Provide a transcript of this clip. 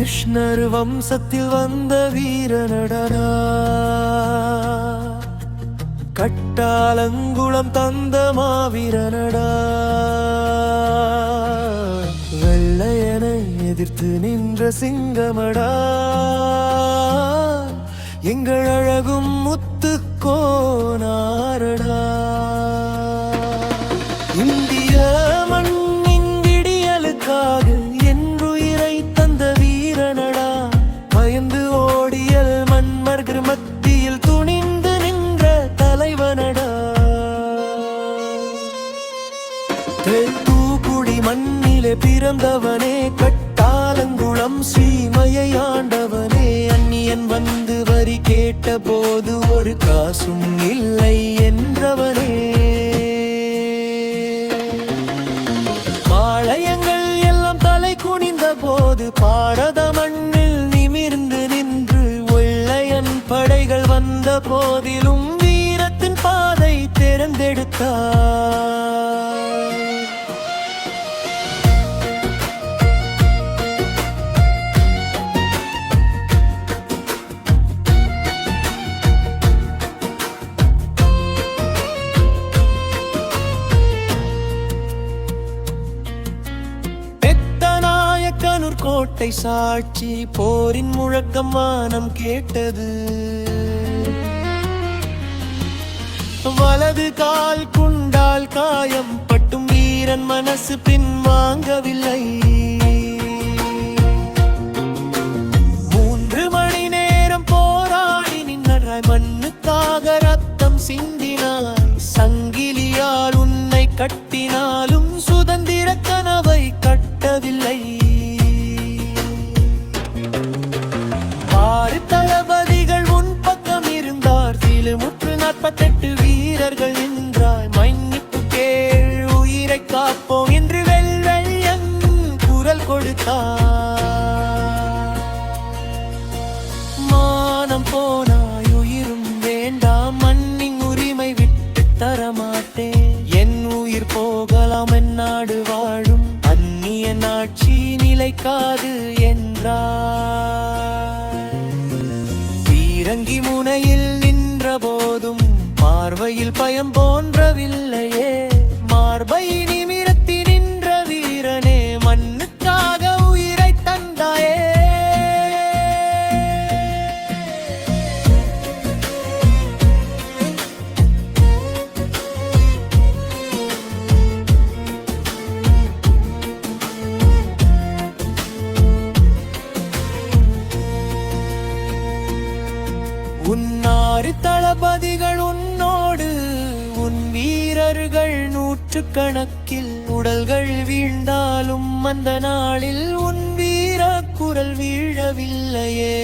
கிருஷ்ணர் வம்சத்தில் வந்த வீரனடா, கட்டாலங்குளம் தந்த மாவீரனடா. வெள்ளையனை எதிர்த்து நின்ற சிங்கமடா, எங்கள் அழகும் முத்துக்கோனாரடா. இந்திய மண்ணின் விடியலுக்காக என்றுயிரை தந்த வீரனடா, பயந்து ஓடியல் மன்மர்கள் மத்தியில் துணிந்து நின்ற தலைவனடா. தூக்குடி மண்ணிலே பிறந்தவனே, கட்டாலங்குளம் சீமையை ஆண்டவனே. அந்நியன் வந்து வரி கேட்ட போது ஒரு காசும் இல்லை என்றவனே. பாளையங்கள் எல்லாம் தலை குனிந்த போது பாரத மண்ணில் நிமிர்ந்து நின்று, வெள்ளையன் படைகள் வந்த போதிலும் வீரத்தின் பாதை தேர்ந்தெடுத்தார். கோட்டை சாட்சி போரின் முழக்கம் வானம் கேட்டது. வலது கால் குண்டால் காயம் பட்டும் வீரன் மனசு பின் வாங்கவில்லை. 3 மணி நேரம் போராடி நின்றாய், மண்ணுக்காக ரத்தம் சிந்தினாய். சங்கிலியால் உன்னை கட்டினாலும் சுதந்திர கனவை கட்டவில்லை. தளபதிகள் உன் பக்கம் இருந்தார், 48 வீரர்கள் நின்றாய். மன்னிப்பு கேள், உயிரை காப்போம் என்று வெள்ளையன் குரல் கொடுத்தார். மானம் போனாய், உயிரும் வேண்டாம், மண்ணின் உரிமை விட்டு தரமாட்டேன். என் உயிர் போகலாம், என் நாடு வாழும், அந்நிய ஆட்சி நிலைக்காது என்றார். இறங்கி முனையில் நின்ற போதும் பார்வையில் பயம் போன்றவில்லையே. மார்பை நிமிரத்தி நின்ற வீரனே, மண்ணுக்காக உயிரை தந்தாயே. உன்னாறு தளபதிகள் உன்னோடு, உன் வீரர்கள் 100 கணக்கில். உடல்கள் வீழ்ந்தாலும் அந்த நாளில் உன் வீர குரல் வீழவில்லையே.